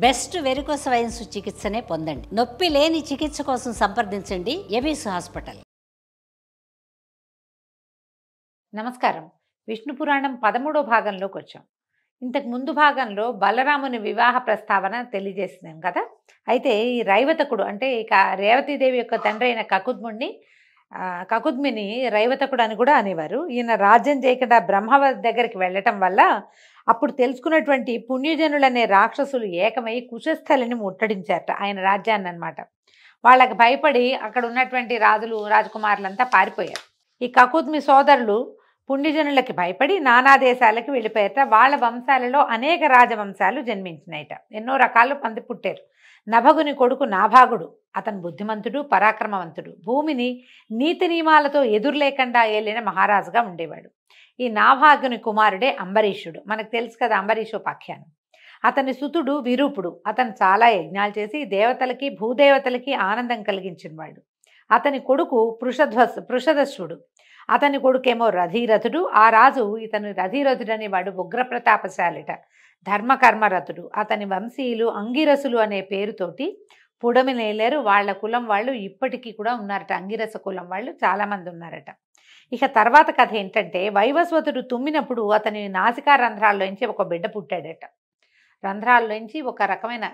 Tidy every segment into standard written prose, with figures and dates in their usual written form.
Best varicose veins చికిత్సనే పొందండి. నొప్పి లేని చికిత్స కోసం సంప్రదించండి ఎబిస్ హాస్పిటల్. నమస్కారం. విష్ణు పురాణం 13వ భాగంలోకి వచ్చాం. ఇంతకు ముందు భాగంలో బలరాముని వివాహ ప్రస్తావన తెలియజేసినాం కదా. అయితే ఈ రైవతకుడు అంటే ఇక రేవతీదేవి యొక్క తండ్రి అయిన కకుద్మిని రైవతకుడు అని కూడా అనేవారు. ఈయన రాజ్యం చేయకుండా బ్రహ్మ దగ్గరికి వెళ్ళటం వల్ల అప్పుడు తెలుసుకున్నటువంటి పుణ్యజనులనే రాక్షసులు ఏకమై కుశస్థలిని ముట్టడించారట ఆయన రాజ్యాన్ని అన్నమాట. వాళ్ళకి భయపడి అక్కడ ఉన్నటువంటి రాజులు రాజకుమారులంతా పారిపోయారు. ఈ కకుద్మి సోదరులు పుణ్యజనులకి భయపడి నానా దేశాలకు వెళ్ళిపోయారట. వాళ్ళ వంశాలలో అనేక రాజవంశాలు జన్మించినాయట. ఎన్నో రకాలు మంది పుట్టారు. నభగుని కొడుకు నాభాగుడు. అతను బుద్ధిమంతుడు, పరాక్రమవంతుడు, భూమిని నీతి నియమాలతో ఎదురులేకుండా ఏలిన మహారాజుగా ఉండేవాడు. ఈ నాభాగుని కుమారుడే అంబరీషుడు. మనకు తెలుసు కదా అంబరీషోపాఖ్యానం. అతని సుతుడు విరూపుడు. అతను చాలా యజ్ఞాలు చేసి దేవతలకి భూదేవతలకి ఆనందం కలిగించినవాడు. అతని కొడుకు పృషదశ్వుడు. అతని కొడుకేమో రథీరథుడు. ఆ రాజు ఇతను రథీరథుడు అనేవాడు ఉగ్రప్రతాపశాలిట, ధర్మకర్మరథుడు. అతని వంశీయులు అంగిరసులు అనే పేరుతోటి పుడమి నేలేరు. వాళ్ళ కులం వాళ్ళు ఇప్పటికీ కూడా ఉన్నారట. అంగిరస కులం వాళ్ళు చాలామంది ఉన్నారట. ఇక తర్వాత కథ ఏంటంటే, వైవస్వతుడు తుమ్మినప్పుడు అతని నాసికా రంధ్రాల్లోంచి ఒక బిడ్డ పుట్టాడట. రంధ్రాల్లోంచి ఒక రకమైన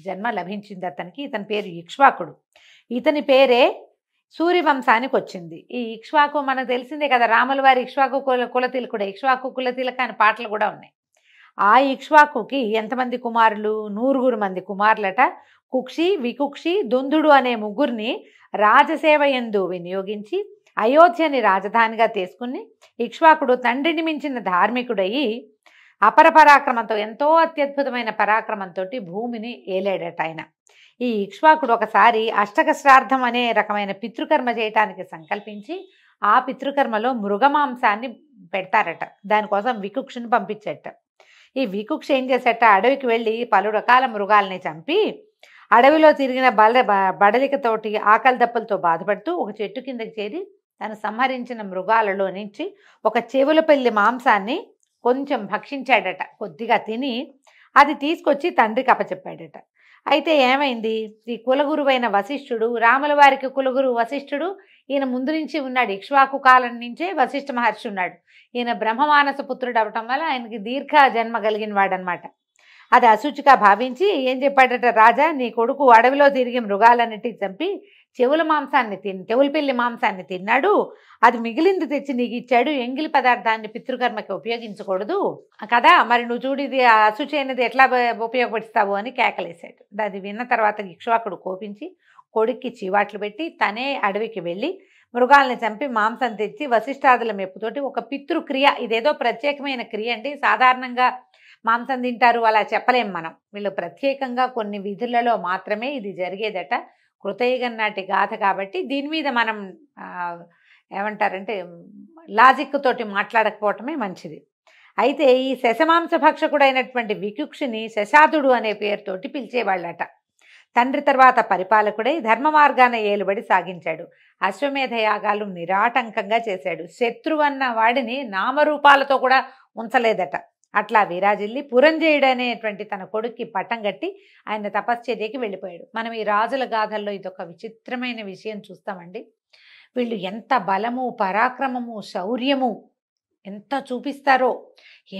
జన్మ లభించింది అతనికి. ఇతని పేరు ఇక్ష్వాకుడు. ఇతని పేరే సూర్యవంశానికి వచ్చింది. ఈ ఇక్ష్వాకు మనకు తెలిసిందే కదా, రాముల వారి ఇక్ష్వాకు కులతిలకుడే. ఇక్ష్వాకు కులతిలక అనే పాటలు కూడా ఉన్నాయి. ఆ ఇక్ష్వాకుకి ఎంతమంది కుమారులు? 100 మంది కుమారులట. కుక్షి, వికుక్షి, దుందుడు అనే ముగ్గురిని రాజసేవ యందు వినియోగించి అయోధ్యని రాజధానిగా తీసుకుని ఇక్ష్వాకుడు తండ్రిని మించిన ధార్మికుడయి అపర పరాక్రమంతో, ఎంతో అత్యద్భుతమైన పరాక్రమంతో భూమిని ఏలాడట ఆయన. ఈ ఇక్ష్వాకుడు ఒకసారి అష్టక శ్రాద్ధం అనే రకమైన పితృకర్మ చేయటానికి సంకల్పించి ఆ పితృకర్మలో మృగమాంసాన్ని పెడతారట. దానికోసం వికుక్షుని పంపించట. ఈ వికుక్ష ఏం చేసేట, అడవికి వెళ్ళి పలు రకాల మృగాల్ని చంపి అడవిలో తిరిగిన బడలికతోటి ఆకలి దప్పులతో బాధపడుతూ ఒక చెట్టు కిందకి చేరి తను సంహరించిన మృగాలలో నుంచి ఒక చెవులపల్లి మాంసాన్ని కొంచెం భక్షించాడట. కొద్దిగా తిని అది తీసుకొచ్చి తండ్రికి అప్పచెప్పాడట. అయితే ఏమైంది, ఈ కులగురువైన వశిష్ఠుడు, రాముల వారికి కులగురు వశిష్ఠుడు, ఈయన ముందు నుంచి ఉన్నాడు. ఇక్ష్వాకు కాలం నుంచే వశిష్ఠ మహర్షి ఉన్నాడు. ఈయన బ్రహ్మమానస పుత్రుడు అవటం వల్ల ఆయనకి దీర్ఘ జన్మ కలిగిన వాడనమాట. అది అశుచిగా భావించి ఏం చెప్పాడట, రాజా నీ కొడుకు అడవిలో తిరిగి మృగాలన్నిటిని చంపి చెవులపిల్లి మాంసాన్ని తిన్నాడు. అది మిగిలింది తెచ్చి నీకు ఇచ్చాడు. ఎంగిలి పదార్థాన్ని పితృకర్మకి ఉపయోగించకూడదు కదా, మరి నువ్వు చూడు ఇది అశుచి అయినది ఎట్లా ఉపయోగపడిస్తావు అని కేకలేశాడు. అది విన్న తర్వాత ఇక్ష్వాకుడు కోపించి కొడుక్కి చీవాట్లు పెట్టి తనే అడవికి వెళ్ళి మృగాల్ని చంపి మాంసం తెచ్చి వశిష్ఠాదుల మెప్పుతోటి ఒక పితృక్రియ, ఇదేదో ప్రత్యేకమైన క్రియ అండి. సాధారణంగా మాంసం తింటారు అలా చెప్పలేం మనం. వీళ్ళు ప్రత్యేకంగా కొన్ని విధులలో మాత్రమే ఇది జరిగేదట. కృతయుగం నాటి గాథ కాబట్టి దీని మీద మనం ఏమంటారంటే లాజిక్ తోటి మాట్లాడకపోవటమే మంచిది. అయితే ఈ శశమాంస భక్షకుడైనటువంటి వికుక్షిని శశాదుడు అనే పేరుతోటి పిలిచేవాళ్ళట. తండ్రి తర్వాత పరిపాలకుడై ధర్మ మార్గాన ఏలుబడి సాగించాడు. అశ్వమేధ యాగాలు నిరాటంకంగా చేశాడు. శత్రువన్న వాడిని నామరూపాలతో కూడా ఉంచలేదట. అట్లా విరాజిల్లి పురంజయుడు అనేటువంటి తన కొడుక్కి పట్టం కట్టి ఆయన తపశ్చర్యకి వెళ్ళిపోయాడు. మనం ఈ రాజుల గాథల్లో ఇదొక విచిత్రమైన విషయం చూస్తామండి. వీళ్ళు ఎంత బలము, పరాక్రమము, శౌర్యము ఎంత చూపిస్తారో,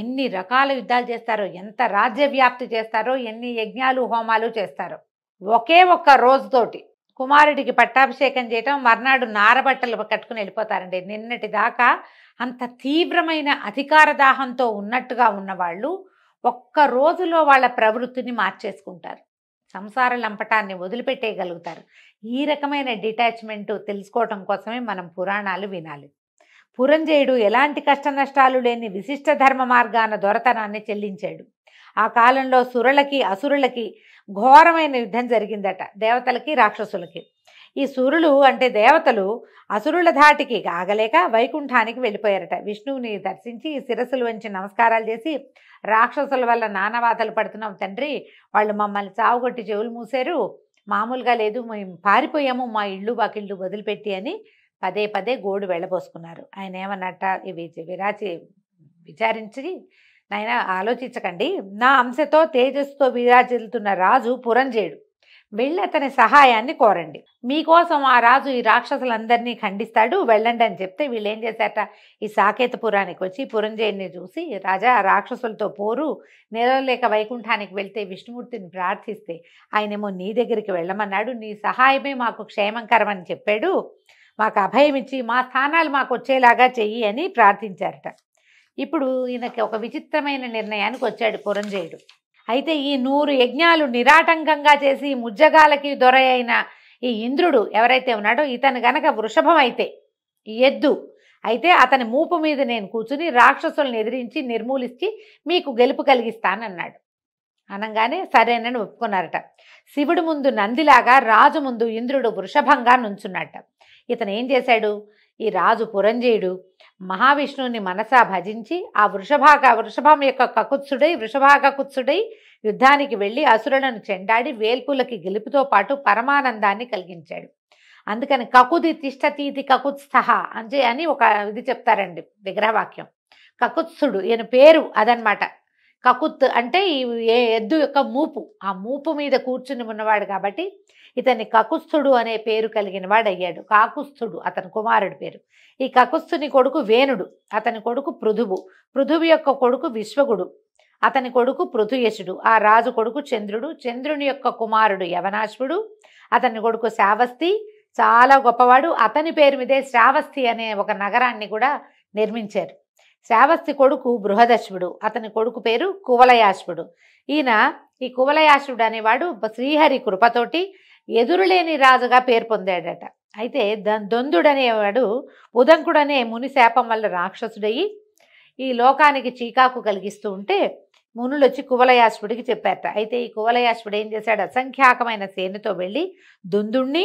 ఎన్ని రకాల యుద్ధాలు చేస్తారో, ఎంత రాజ్య వ్యాప్తి చేస్తారో, ఎన్ని యజ్ఞాలు హోమాలు చేస్తారో. ఒకే ఒక్క రోజుతోటి కుమారుడికి పట్టాభిషేకం చేయటం, మర్నాడు నారబట్టలు కట్టుకుని వెళ్ళిపోతారండి. నిన్నటి దాకా అంత తీవ్రమైన అధికార దాహంతో ఉన్నట్టుగా ఉన్నవాళ్ళు ఒక్క రోజులో వాళ్ళ ప్రవృత్తిని మార్చేసుకుంటారు. సంసార లంపటాన్ని వదిలిపెట్టేయగలుగుతారు. ఈ రకమైన డిటాచ్మెంట్ తెలుసుకోవటం కోసమే మనం పురాణాలు వినాలి. పురంజయుడు ఎలాంటి కష్ట నష్టాలు లేని విశిష్ట ధర్మ మార్గాన దొరతనాన్ని చెల్లించాడు. ఆ కాలంలో సురులకి అసురులకి ఘోరమైన యుద్ధం జరిగిందట, దేవతలకి రాక్షసులకి. ఈ సురులు అంటే దేవతలు అసురుల ధాటికి ఆగలేక వైకుంఠానికి వెళ్ళిపోయారట. విష్ణువుని దర్శించి శిరస్సులు వంచి నమస్కారాలు చేసి, రాక్షసుల వల్ల నానాబాధలు పడుతున్నాం తండ్రి, వాళ్ళు మమ్మల్ని చావుగొట్టి చెవులు మూసారు, మామూలుగా లేదు, మేము పారిపోయాము మా ఇళ్ళు వాకిళ్ళు వదిలిపెట్టి అని పదే పదే గోడు వెళ్ళబోసుకున్నారు. ఆయన ఏమన్నట్ట, ఇవి విరాచి విచారించి నాయనా ఆలోచించకండి. నా అంశతో తేజస్సుతో విరాజిల్లుతున్న రాజు పురంజేయుడు. వెళ్ళి అతని సహాయాన్ని కోరండి. మీకోసం ఆ రాజు ఈ రాక్షసులందరినీ ఖండిస్తాడు, వెళ్ళండి అని చెప్తే వీళ్ళు ఏం చేశారట, ఈ సాకేతపురానికి వచ్చి పురంజేయుడిని చూసి, రాజా రాక్షసులతో పోరు, నిలవలేక వైకుంఠానికి వెళ్తే విష్ణుమూర్తిని ప్రార్థిస్తే ఆయనేమో నీ దగ్గరికి వెళ్ళమన్నాడు, నీ సహాయమే మాకు క్షేమంకరం అని చెప్పాడు, మాకు అభయం ఇచ్చి మా స్థానాలు మాకు వచ్చేలాగా చెయ్యి అని ప్రార్థించారట. ఇప్పుడు ఈయనకి ఒక విచిత్రమైన నిర్ణయానికి వచ్చాడు పురంజేయుడు. అయితే ఈ 100 యజ్ఞాలు నిరాటంకంగా చేసి ముజ్జగాలకి దొర అయిన ఈ ఇంద్రుడు ఎవరైతే ఉన్నాడో ఇతను గనక వృషభం అయితే, ఈ ఎద్దు అయితే అతని మూపు మీద నేను కూర్చుని రాక్షసులను ఎదిరించి నిర్మూలించి మీకు గెలుపు కలిగిస్తానన్నాడు. అనగానే సరేనని ఒప్పుకున్నారట. శివుడు ముందు నందిలాగా, రాజు ముందు ఇంద్రుడు వృషభంగా నుంచున్నట్ట. ఇతను ఏం చేశాడు, ఈ రాజు పురంజేయుడు మహావిష్ణువుని మనసా భజించి ఆ వృషభం యొక్క వృషభాకకుత్సుడై యుద్ధానికి వెళ్ళి అసురులను చెండాడి వేల్పులకి గెలుపుతో పాటు పరమానందాన్ని కలిగించాడు. అందుకని కకుది తిష్టతీతి కకుత్స్థ అని ఒక ఇది చెప్తారండి విగ్రహవాక్యం. కకుత్సుడు ఈయన పేరు అదనమాట. కకుత్ అంటే ఈ ఎద్దు యొక్క మూపు, ఆ మూపు మీద కూర్చుని ఉన్నవాడు కాబట్టి ఇతన్ని కకుస్థుడు అనే పేరు కలిగిన వాడు అయ్యాడు. కాకుస్థుడు అతని కుమారుడి పేరు. ఈ కకుస్థుని కొడుకు వేణుడు, అతని కొడుకు పృథువు, పృథువు యొక్క కొడుకు విశ్వగుడు, అతని కొడుకు పృథుయశుడు, ఆ రాజు కొడుకు చంద్రుడు, చంద్రుని యొక్క కుమారుడు యవనాశ్వుడు, అతని కొడుకు శ్రావస్తి, చాలా గొప్పవాడు. అతని పేరు మీదే శ్రావస్తి అనే ఒక నగరాన్ని కూడా నిర్మించారు. శ్రావస్తి కొడుకు బృహదశ్వుడు, అతని కొడుకు పేరు కువలయాశ్వుడు. ఈ కువలయాశ్వుడు అనేవాడు శ్రీహరి కృపతోటి ఎదురులేని రాజుగా పేరు పొందాడట. అయితే దొందుడనేవాడు ఉదంకుడనే ముని శాపం వల్ల రాక్షసుడయ్యి ఈ లోకానికి చీకాకు కలిగిస్తూ ఉంటే మునులు వచ్చి కువలయాశ్వుడికి చెప్పారట. అయితే ఈ కువలయాశ్వుడు ఏం చేశాడు, అసంఖ్యాకమైన సేనతో వెళ్ళి దుందుణ్ణి,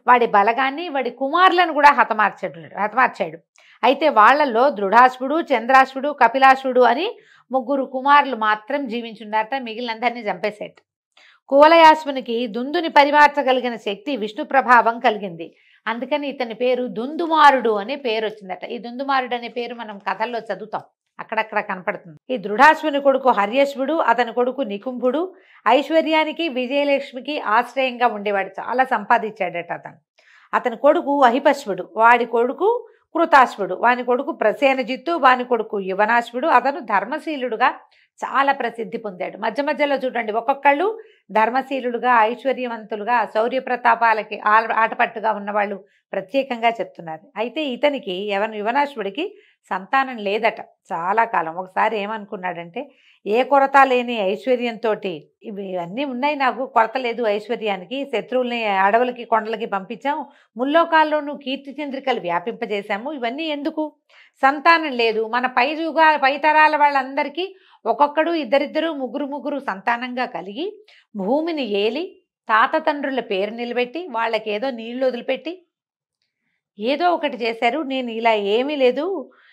వాడి బలగాన్ని, వాడి కుమారులను కూడా హతమార్చాడు. అయితే వాళ్లలో దృఢాశ్వుడు, చంద్రాశ్వుడు, కపిలాశ్వుడు అని 3 కుమారులు మాత్రం జీవించున్నారట. మిగిలినందరినీ చంపేశాడు. కువలయాశ్వునికి దుందుని పరిమార్చగలిగిన శక్తి విష్ణు ప్రభావం కలిగింది. అందుకని ఇతని పేరు దుందుమారుడు అనే పేరు వచ్చిందట. ఈ దుందుమారుడు అనే పేరు మనం కథల్లో చదువుతాం, అక్కడక్కడ కనపడుతుంది. ఈ దృఢాశ్వుని కొడుకు హర్యశ్వుడు, అతని కొడుకు నికుంభుడు ఐశ్వర్యానికి విజయలక్ష్మికి ఆశ్రయంగా ఉండేవాడు. చాలా సంపాదించాడట అతని కొడుకు అహిపశ్వుడు, వాడి కొడుకు కృతాశ్వుడు, వాని కొడుకు ప్రసేనజిత్తు, వాని కొడుకు యువనాశ్వుడు. అతను ధర్మశీలుడుగా చాలా ప్రసిద్ధి పొందాడు. మధ్య మధ్యలో చూడండి, ఒక్కొక్కళ్ళు ధర్మశీలుడుగా, ఐశ్వర్యవంతులుగా, శౌర్య ప్రతాపాలకి ఆటపట్టుగా ఉన్నవాళ్ళు ప్రత్యేకంగా చెప్తున్నారు. అయితే ఇతనికి యువనాశ్వుడికి సంతానం లేదట చాలా కాలం. ఒకసారి ఏమనుకున్నాడంటే, ఏ కొరత లేని ఐశ్వర్యంతో ఇవన్నీ ఉన్నాయి, నాకు కొరత లేదు ఐశ్వర్యానికి, శత్రువుల్ని అడవులకి కొండలకి పంపించాం, ముల్లోకాల్లోనూ కీర్తి చంద్రికలు వ్యాపింపజేశాము, ఇవన్నీ ఎందుకు, సంతానం లేదు, మన పై తరాల వాళ్ళందరికీ ఒక్కొక్కడు ఇద్దరిద్దరు ముగ్గురు సంతానంగా కలిగి భూమిని ఏలి తాత తండ్రుల పేరు నిలబెట్టి వాళ్ళకి ఏదో నీళ్లు వదిలిపెట్టి ఏదో ఒకటి చేశారు, నేను ఇలా ఏమీ లేదు,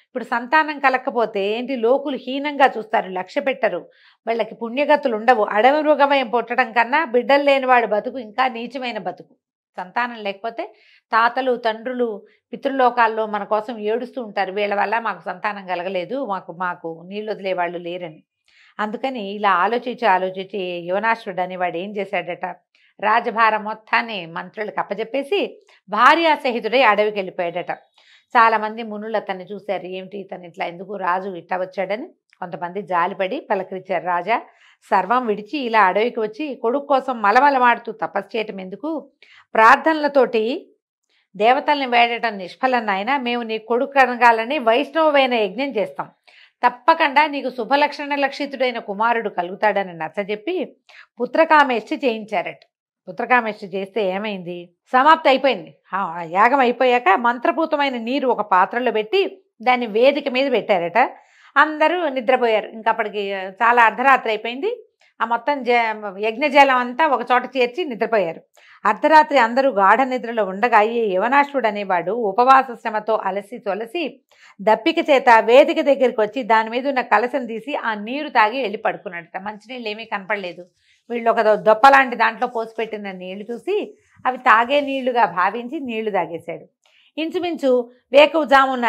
ఇప్పుడు సంతానం కలకపోతే ఏంటి, లోకులు హీనంగా చూస్తారు, లక్ష్య పెట్టరు, వాళ్ళకి పుణ్యగతులు ఉండవు, అడవి మృగమయం పుట్టడం కన్నా బిడ్డలు లేనివాడు బతుకు ఇంకా నీచమైన బతుకు. సంతానం లేకపోతే తాతలు తండ్రులు పితృలోకాల్లో మన కోసం ఏడుస్తూ ఉంటారు, వీళ్ళ వల్ల మాకు సంతానం కలగలేదు, మాకు నీళ్ళు వదిలేవాళ్ళు లేరని. అందుకని ఇలా ఆలోచించి యువనాశ్వుడు అనేవాడు ఏం చేశాడట, రాజభారం మొత్తాన్ని మంత్రులకు అప్పచెప్పేసి భార్యాసహితుడై అడవికి వెళ్ళిపోయాడట. చాలామంది మునులు అతన్ని చూశారు, ఏమిటి ఇతను ఇట్లా ఎందుకు రాజు ఇట్లా వచ్చాడని. కొంతమంది జాలిపడి పలకరించారు, రాజా సర్వం విడిచి ఇలా అడవికి వచ్చి కొడుకు కోసం మలమలమాడుతూ తపస్సు చేయటం ఎందుకు, ప్రార్థనలతోటి దేవతల్ని వేడటం నిష్ఫలం నాయన, మేము నీ కొడుకు కనగాలని వైష్ణవమైన యజ్ఞం చేస్తాం, తప్పకుండా నీకు శుభలక్షణ లక్షితుడైన కుమారుడు కలుగుతాడని నచ్చజెప్పి పుత్రకామేష్టి చేయించారట. పుత్రకామేష్టి చేస్తే ఏమైంది, సమాప్తి అయిపోయింది. యాగం అయిపోయాక మంత్రపూతమైన నీరు ఒక పాత్రలో పెట్టి దాన్ని వేదిక మీద పెట్టారట. అందరూ నిద్రపోయారు. ఇంకప్పటికి చాలా అర్ధరాత్రి అయిపోయింది. ఆ మొత్తం యజ్ఞజలం అంతా ఒక చోట చేర్చి నిద్రపోయారు. అర్ధరాత్రి అందరూ గాఢ నిద్రలో ఉండగా ఈ యువనాశ్వుడు అనేవాడు ఉపవాస శ్రమతో అలసి తొలసి దప్పిక చేత వేదిక దగ్గరికి వచ్చి దాని మీద ఉన్న కలశం తీసి ఆ నీరు తాగి వెళ్ళి పడుకున్నాడట. మంచినీళ్ళు ఏమీ కనపడలేదు. వీళ్ళు ఒక దొప్పలాంటి దాంట్లో పోసి పెట్టిన నీళ్లు చూసి అవి తాగే నీళ్లుగా భావించి నీళ్లు తాగేశాడు. ఇంచుమించు వేకువజామున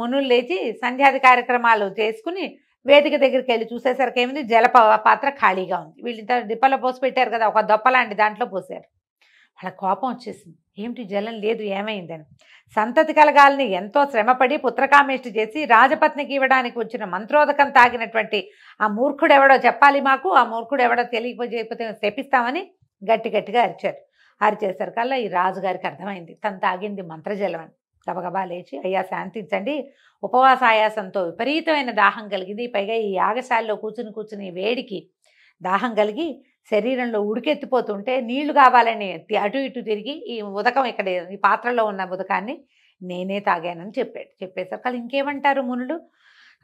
మునులు లేచి సంధ్యాది కార్యక్రమాలు చేసుకుని వేదిక దగ్గరికి వెళ్ళి చూసేసరికి ఏమింది, పాత్ర ఖాళీగా ఉంది. వీళ్ళింత డిప్పలో పోసి పెట్టారు కదా, ఒక దొప్పలాంటి దాంట్లో పోసారు. వాళ్ళ కోపం వచ్చేసింది, ఏమిటి జలం లేదు, ఏమైందని. సంతతి కలగాలని ఎంతో శ్రమపడి పుత్రకామేష్టి చేసి రాజపత్నికి ఇవ్వడానికి వచ్చిన మంత్రోదకం తాగినటువంటి ఆ మూర్ఖుడు ఎవడో చెప్పాలి మాకు, ఆ మూర్ఖుడు ఎవడో తెలియకపోతే తెప్పిస్తామని గట్టిగా అరిచారు. అరిచేసరికల్లా ఈ రాజుగారికి అర్థమైంది తను తాగింది మంత్రజలం అని. గబగబా లేచి, అయ్యా శాంతించండి, ఉపవాస ఆయాసంతో విపరీతమైన దాహం కలిగింది, పైగా ఈ యాగశాలలో కూర్చుని వేడికి దాహం కలిగి శరీరంలో ఉడికెత్తిపోతుంటే నీళ్లు కావాలని అటు ఇటు తిరిగి ఈ ఉదకం ఇక్కడ ఈ పాత్రలో ఉన్న ఉదకాన్ని నేనే తాగానని చెప్పాడు. చెప్పేసరికి ఇంకేమంటారు మునులు,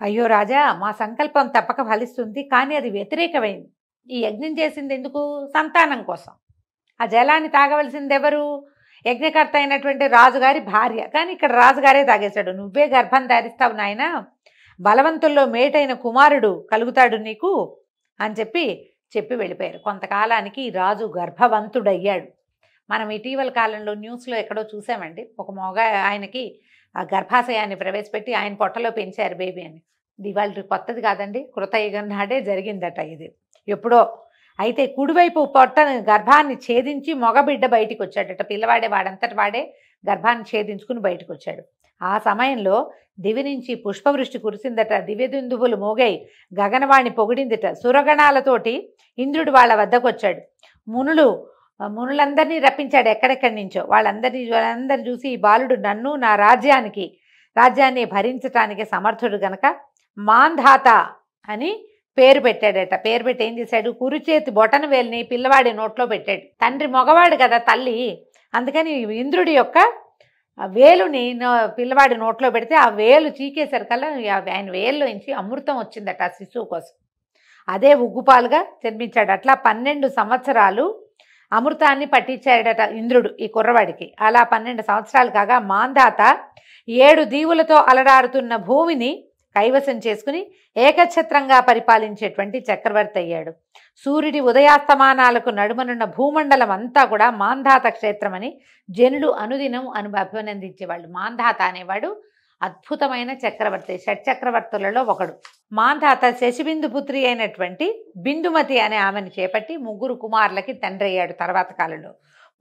అయ్యో రాజా, మా సంకల్పం తప్పక ఫలిస్తుంది, కానీ అది వ్యతిరేకమైంది. ఈ యజ్ఞం చేసింది ఎందుకు? సంతానం కోసం. ఆ జలాన్ని తాగవలసింది ఎవరు? యజ్ఞకర్త అయినటువంటి రాజుగారి భార్య. కానీ ఇక్కడ రాజుగారే తాగేశాడు. నువ్వే గర్భం ధరిస్తావు నాయన, బలవంతుల్లో మేటైన కుమారుడు కలుగుతాడు నీకు అని చెప్పి వెళ్ళిపోయారు. కొంతకాలానికి ఈ రాజు గర్భవంతుడయ్యాడు. మనం ఇటీవల కాలంలో న్యూస్లో ఎక్కడో చూసామండి, ఒక మగ ఆయనకి ఆ గర్భాశయాన్ని ప్రవేశపెట్టి ఆయన పొట్టలో పెంచారు బేబీ అని. ఇది వాళ్ళ కొత్తది కాదండి, కృతయుగం నాడే జరిగిందట ఇది ఎప్పుడో. అయితే కుడివైపు గర్భాన్ని ఛేదించి మగబిడ్డ బయటికి వచ్చాడట. పిల్లవాడే వాడంతటి వాడే గర్భాన్ని ఛేదించుకుని బయటకు వచ్చాడు. ఆ సమయంలో దివి నుంచి పుష్పవృష్టి కురిసిందట, దివ్యదుందువులు మోగాయి, గగనవాణి పొగిడిందిట. సురగణాలతోటి ఇంద్రుడు వాళ్ళ వద్దకు వచ్చాడు. మునులందరినీ రప్పించాడు ఎక్కడెక్కడి నుంచో. వాళ్ళందరినీ చూసి, ఈ బాలుడు నన్ను నా రాజ్యాన్ని భరించటానికి సమర్థుడు గనక మాంధాత అని పేరు పెట్టాడట. పేరు పెట్టి ఏం చేశాడు, కురుచేతి బొటన వేలిని పిల్లవాడి నోట్లో పెట్టాడు. తండ్రి మగవాడు కదా తల్లి, అందుకని ఇంద్రుడి యొక్క వేలుని పిల్లవాడి నోట్లో పెడితే ఆ వేలు చీకేసరికల్లా ఆయన వేలులోంచి అమృతం వచ్చిందట ఆ శిశువు కోసం. అదే ఉగ్గుపాలుగా జన్మించాడు. అట్లా 12 సంవత్సరాలు అమృతాన్ని పట్టించాడట ఇంద్రుడు ఈ కుర్రవాడికి. అలా 12 సంవత్సరాలు కాగా మాంధాత 7 దీవులతో అలరారుతున్న భూమిని కైవసం చేసుకుని ఏకఛత్రంగా పరిపాలించేటువంటి చక్రవర్తి అయ్యాడు. సూర్యుడి ఉదయాస్తమానాలకు నడుమనున్న భూమండలం అంతా కూడా మాంధాత క్షేత్రమని జనులు అనుదినం అభినందించేవాళ్ళు. మాంధాత అనేవాడు అద్భుతమైన చక్రవర్తి, షట్చక్రవర్తులలో ఒకడు. మాంధాత శశిబిందు పుత్రి అయినటువంటి బిందుమతి అనే ఆమెను చేపట్టి 3 కుమారులకి తండ్రి అయ్యాడు. తర్వాత కాలంలో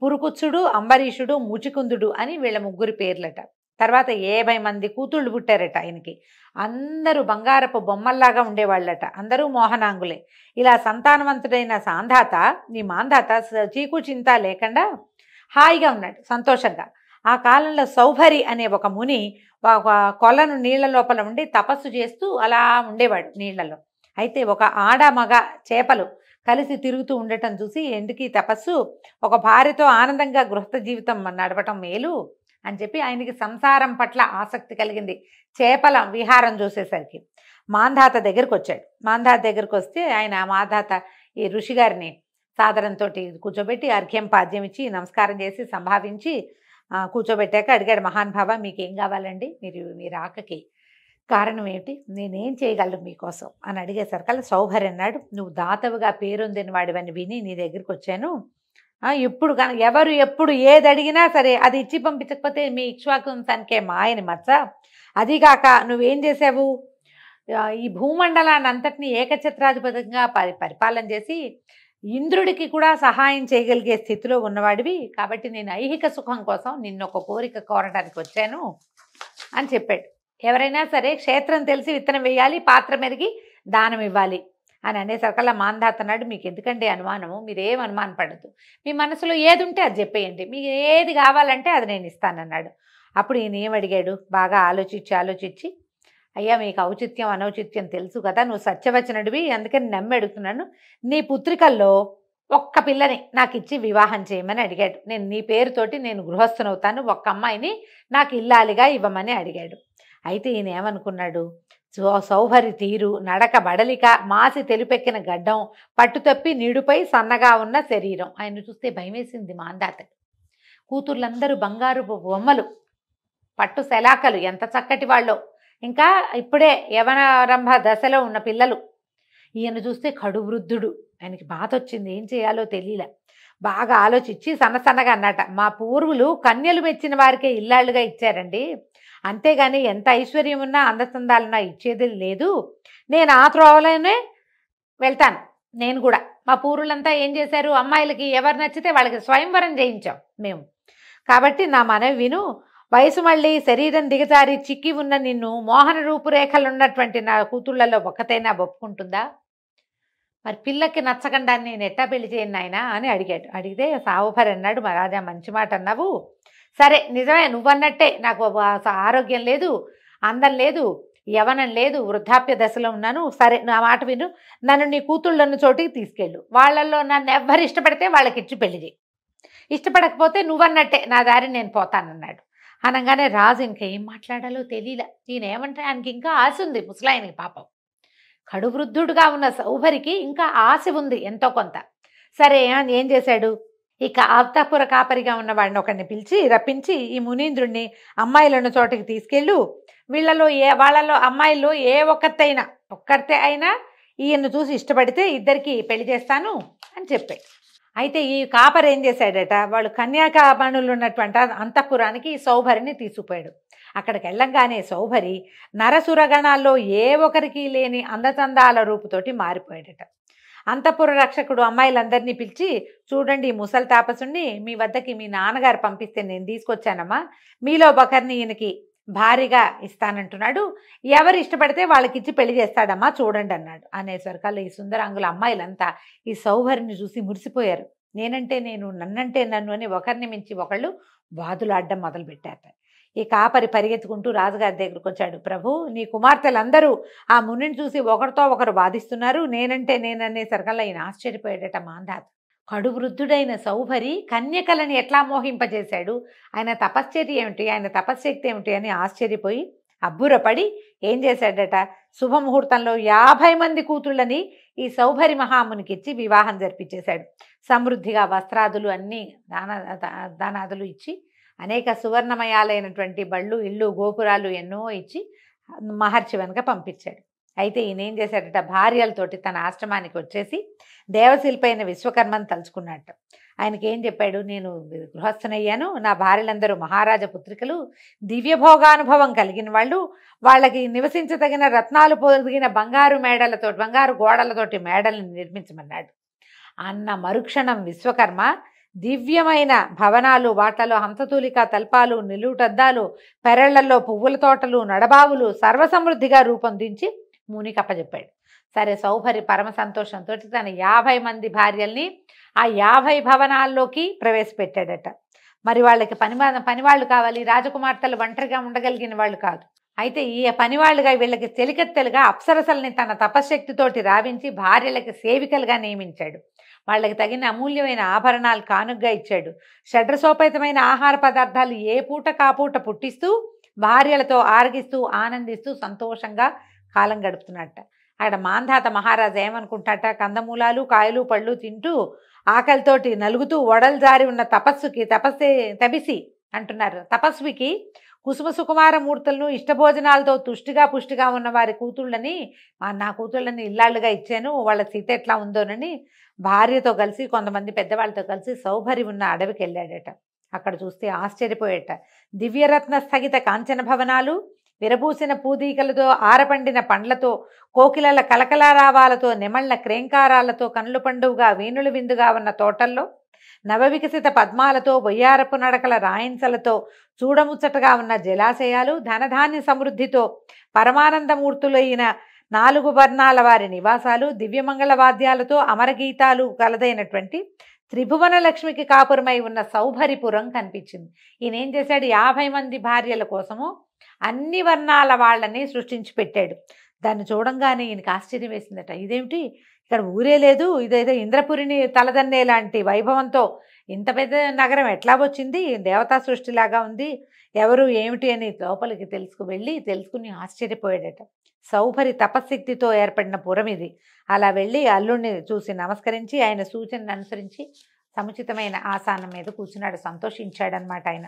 పురుకుత్సుడు, అంబరీషుడు, ముచికుందుడు అని వీళ్ళ 3 పేర్లట. తర్వాత 50 మంది కూతుళ్ళు పుట్టారట ఆయనకి. అందరూ బంగారపు బొమ్మల్లాగా ఉండేవాళ్ళట, అందరూ మోహనాంగులే. ఇలా సంతానవంతుడైన మాంధాత చీకు చింత లేకుండా హాయిగా ఉన్నాడు, సంతోషంగా. ఆ కాలంలో సౌభరి అనే ఒక ముని ఒక కొలను నీళ్ల లోపల ఉండి తపస్సు చేస్తూ అలా ఉండేవాడు నీళ్లలో. అయితే ఒక ఆడ మగ చేపలు కలిసి తిరుగుతూ ఉండటం చూసి, ఎందుకు ఈ తపస్సు, ఒక భార్యతో ఆనందంగా గృహస్థ జీవితం నడపటం మేలు అని చెప్పి ఆయనకి సంసారం పట్ల ఆసక్తి కలిగింది. చేపల విహారం చూసేసరికి మాంధాత దగ్గరికి వచ్చాడు. మాంధాత దగ్గరికి వస్తే ఆయన మాంధాత ఈ ఋషిగారిని సాదరంతో కూర్చోబెట్టి అర్ఘ్యం పాద్యం ఇచ్చి నమస్కారం చేసి సంభావించి కూర్చోబెట్టాక అడిగాడు, మహానుభావ మీకేం కావాలండి, మీ రాకకి కారణం ఏమిటి, నేనేం చేయగలను మీకోసం అని అడిగేసరికల్లా సౌభరి అన్నాడు, నువ్వు దాతవుగా పేరొందిన వాడివని విని నీ దగ్గరికి వచ్చాను. ఇప్పుడు ఎవరు ఎప్పుడు ఏది అడిగినా సరే అది ఇచ్చి పంపించకపోతే మీ ఇక్ష్వాకు వంశానికే మాయని మచ్చ. అదిగాక నువ్వేం చేసావు, ఈ భూమండలాన్ని అంతటినీ ఏకఛత్రాధిపతిగా పరిపాలన చేసి ఇంద్రుడికి కూడా సహాయం చేయగలిగే స్థితిలో ఉన్నవాడివి. కాబట్టి నేను ఐహిక సుఖం కోసం నిన్ను ఒక కోరిక కోరడానికి వచ్చాను అని చెప్పాడు. ఎవరైనా సరే క్షేత్రం తెలిసి విత్తనం వేయాలి, పాత్ర మెరిగి దానం ఇవ్వాలి అని అనేసరికల్లా మాంధాత అన్నాడు, మీకు ఎందుకంటే అనుమానము, మీరేం అనుమానం పడద్దు, మీ మనసులో ఏది ఉంటే అది చెప్పేయండి, మీకు ఏది కావాలంటే అది నేను ఇస్తానన్నాడు. అప్పుడు ఈయన ఏమడిగాడు, బాగా ఆలోచించి అయ్యా మీకు ఔచిత్యం అనౌచిత్యం తెలుసు కదా, నువ్వు సత్యవచనుడివి, అందుకని నమ్మి అడుగుతున్నాను, నీ పుత్రికల్లో ఒక్క పిల్లని నాకు ఇచ్చి వివాహం చేయమని అడిగాడు. నేను నీ పేరుతోటి నేను గృహస్థనవుతాను, ఒక్క అమ్మాయిని నాకు ఇల్లాలిగా ఇవ్వమని అడిగాడు. అయితే ఈయన ఏమనుకున్నాడు, సౌభరి తీరు, నడక బడలిక, మాసి తెలుపెక్కిన గడ్డం, పట్టుతప్పి నీడుపై సన్నగా ఉన్న శరీరం, ఆయన చూస్తే భయమేసింది మాంధాతకి. కూతుర్లందరూ బంగారు బొమ్మలు, పట్టు శలాకలు, ఎంత చక్కటి వాళ్ళో, ఇంకా ఇప్పుడే యవనారంభ దశలో ఉన్న పిల్లలు. ఈయన చూస్తే కడు వృద్ధుడు. ఆయనకి బాధ వచ్చింది, ఏం చేయాలో తెలియలే. బాగా ఆలోచించి సన్నసన్నగా అన్నట, మా పూర్వులు కన్యలు మెచ్చిన వారికే ఇల్లాళ్ళుగా ఇచ్చారండి, అంతేగాని ఎంత ఐశ్వర్యం ఉన్నా అందచందాలున్నా ఇచ్చేది లేదు. నేను ఆ త్రోవలోనే వెళ్తాను. నేను కూడా మా పూర్వులంతా ఏం చేశారు, అమ్మాయిలకి ఎవరు నచ్చితే వాళ్ళకి స్వయంవరం చేయించాం మేము. కాబట్టి నా మనవి విను. వయసు మళ్ళీ శరీరం దిగజారి చిక్కి ఉన్న నిన్ను మోహన రూపురేఖలున్నటువంటి నా కూతుళ్లలో ఒక్కతైనా ఒప్పుకుంటుందా? మరి పిల్లకి నచ్చకుండా నేను ఎట్టా పెళ్లి చేయను నాయనా అని అడిగాడు. అడిగితే సావుభరి అన్నాడు, మా రాజా మంచి మాట అన్నావు. సరే నిజమే, నువ్వన్నట్టే నాకు ఆరోగ్యం లేదు, అందం లేదు, యవనం లేదు, వృద్ధాప్య దశలో ఉన్నాను. సరే నా మాట విను, నన్ను నీ కూతుళ్ళన్న చోటికి తీసుకెళ్ళు. వాళ్ళల్లో నన్ను ఎవ్వరు ఇష్టపడితే వాళ్ళకి ఇచ్చి పెళ్లి చేయి, ఇష్టపడకపోతే నువ్వన్నట్టే నా దారి నేను పోతానన్నాడు. అనగానే రాజు ఇంకేం మాట్లాడాలో తెలియలే. ఈయనేమంటే ఆయనకి ఇంకా ఆశ ఉంది, ముసలాయనకి పాపం. కడువృద్ధుడుగా ఉన్న సౌభరికి ఇంకా ఆశ ఉంది ఎంతో కొంత. సరే ఏం చేశాడు, ఇక అంతఃపుర కాపరిగా ఉన్న వాడిని ఒకడిని పిలిచి రప్పించి, ఈ మునీంద్రుణ్ణి అమ్మాయిలను చోటకి తీసుకెళ్ళు, వాళ్ళలో అమ్మాయిల్లో ఏ ఒక్కరితే అయినా ఈయన్ను చూసి ఇష్టపడితే ఇద్దరికి పెళ్లి చేస్తాను అని చెప్పాడు. అయితే ఈ కాపరి ఏం చేశాడట, వాళ్ళు కన్యాకామణులు ఉన్నటువంటి అంతఃపురానికి సౌభరిని తీసుకుపోయాడు. అక్కడికి వెళ్ళంగానే సౌభరి నరసురగణాల్లో ఏ ఒక్కరికి లేని అందచందాల రూపుతోటి మారిపోయాడట. అంతఃపుర రక్షకుడు అమ్మాయిలందరినీ పిలిచి, చూడండి ఈ ముసలి తాపసుని మీ వద్దకి మీ నాన్నగారు పంపిస్తే నేను తీసుకొచ్చానమ్మా, మీలో ఒకరిని ఈయనకి భారీగా ఇస్తానంటున్నాడు, ఎవరు ఇష్టపడితే వాళ్ళకిచ్చి పెళ్లి చేస్తాడమ్మా చూడండి అన్నాడు. అనేసరికల్లా ఈ సుందరాంగుల అమ్మాయిలంతా ఈ సౌభరిని చూసి మురిసిపోయారు. నేనంటే నేను, నన్నంటే నన్ను అని ఒకరిని మించి ఒకళ్ళు వాదులాడడం మొదలుపెట్టారు. ఈ కాపరి పరిగెత్తుకుంటూ రాజుగారి దగ్గరకు వచ్చాడు. ప్రభు, నీ కుమార్తెలందరూ ఆ మునిని చూసి ఒకరితో ఒకరు వాదిస్తున్నారు, నేనంటే నేననేసరికల్లా ఈయన ఆశ్చర్యపోయాడట. మాంధాత కడు వృద్ధుడైన సౌభరి కన్యకలని ఎట్లా మోహింపజేశాడు, ఆయన తపశ్చర్య ఏమిటి, ఆయన తపశ్శక్తి ఏమిటి అని ఆశ్చర్యపోయి అబ్బురపడి ఏం చేశాడట, శుభముహూర్తంలో 50 మంది కూతుళ్ళని ఈ సౌభరి మహామునికి ఇచ్చి వివాహం జరిపించేశాడు. సమృద్ధిగా వస్త్రాదులు అన్నీ దానాదులు ఇచ్చి అనేక సువర్ణమయాలైనటువంటి బళ్ళు, ఇళ్ళు, గోపురాలు ఎన్నో ఇచ్చి మహర్షి వెనక పంపించాడు. అయితే ఈయన ఏం చేశాడట, భార్యలతోటి తన ఆశ్రమానికి వచ్చేసి దేవశిల్పైన విశ్వకర్మను తలుచుకున్నట్టు. ఆయనకి ఏం చెప్పాడు, నేను గృహస్థనయ్యాను, నా భార్యలందరూ మహారాజ పుత్రికలు, దివ్యభోగానుభవం కలిగిన వాళ్ళు, వాళ్ళకి నివసించదగిన రత్నాలు పొదిగిన బంగారు గోడలతోటి మేడలను నిర్మించమన్నాడు. అన్న మరుక్షణం విశ్వకర్మ దివ్యమైన భవనాలు, వాట్లలో హంసతూలిక తల్పాలు, నిలువుటద్దాలు, పెరళ్లలో పువ్వుల తోటలు, నడబావులు సర్వసమృద్ధిగా రూపొందించి మునికి అప్పచెప్పాడు. సరే సౌభరి పరమ సంతోషంతో తన 50 మంది భార్యల్ని ఆ 50 భవనాల్లోకి ప్రవేశపెట్టాడట. మరి వాళ్ళకి పనివాళ్ళు కావాలి, రాజకుమార్తెలు ఒంటరిగా ఉండగలిగిన వాళ్ళు కాదు. అయితే ఈ పనివాళ్ళుగా వీళ్ళకి చెలికెత్తెలుగా అప్సరసల్ని తన తపశ్శక్తితోటి రావించి భార్యలకి సేవికలుగా నియమించాడు. వాళ్ళకి తగిన అమూల్యమైన ఆభరణాలు కానుగ్గా ఇచ్చాడు. షడ్రసోపేతమైన ఆహార పదార్థాలు ఏ పూట కాపూట పుట్టిస్తూ భార్యలతో ఆరగిస్తూ ఆనందిస్తూ సంతోషంగా కాలం గడుపుతున్నట్ట. అక్కడ మాంధాత మహారాజు ఏమనుకుంటాట, కందమూలాలు కాయలు పళ్ళు తింటూ ఆకలితోటి నలుగుతూ ఒడలు జారి ఉన్న తపస్వి అంటున్నారు తపస్వికి కుసుమ సుకుమార మూర్తులను ఇష్టభోజనాలతో పుష్టిగా ఉన్న వారి కూతుళ్ళని, నా కూతుళ్ళని ఇల్లాళ్ళుగా ఇచ్చాను, వాళ్ళ స్థితి ఎట్లా ఉందోనని భార్యతో కలిసి కొంతమంది పెద్దవాళ్ళతో కలిసి సౌభరి ఉన్న అడవికి వెళ్ళాడట. అక్కడ చూస్తే ఆశ్చర్యపోయేట. దివ్యరత్న స్థగిత కాంచన భవనాలు, విరబూసిన పూదీకలతో ఆరపండిన పండ్లతో, కోకిలల కలకలారావాలతో, నెమళ్ల క్రేంకారాలతో కనులు పండువుగా వీణులు విందుగా ఉన్న తోటల్లో, నవవికసిత పద్మాలతో, బొయ్యారపు నడకల రాయించలతో చూడముచ్చటగా ఉన్న జలాశయాలు, ధనధాన్య సమృద్ధితో పరమానందమూర్తులైన 4 వర్ణాల వారి నివాసాలు, దివ్యమంగళ వాద్యాలతో అమరగీతాలు కలదైనటువంటి త్రిభువన లక్ష్మికి కాపురమై ఉన్న సౌభరిపురం కనిపించింది. ఈయన ఏం చేశాడు, 50 మంది భార్యల కోసము అన్ని వర్ణాల వాళ్ళని సృష్టించి పెట్టాడు. దాన్ని చూడంగానే ఈయనకి ఆశ్చర్యం వేసిందట. ఇదేమిటి, ఇక్కడ ఊరే లేదు, ఇదేదో ఇంద్రపురిని తలదన్నే లాంటి వైభవంతో ఇంత పెద్ద నగరం ఎట్లా వచ్చింది, దేవతా సృష్టిలాగా ఉంది, ఎవరు ఏమిటి అని లోపలికి తెలుసుకుని ఆశ్చర్యపోయాడట. సౌభరి తపశక్తితో ఏర్పడిన పురం ఇది. అలా వెళ్ళి అల్లుడిని చూసి నమస్కరించి ఆయన సూచనను అనుసరించి సముచితమైన ఆసనం మీద కూర్చున్నాడు. సంతోషించాడనమాట ఆయన.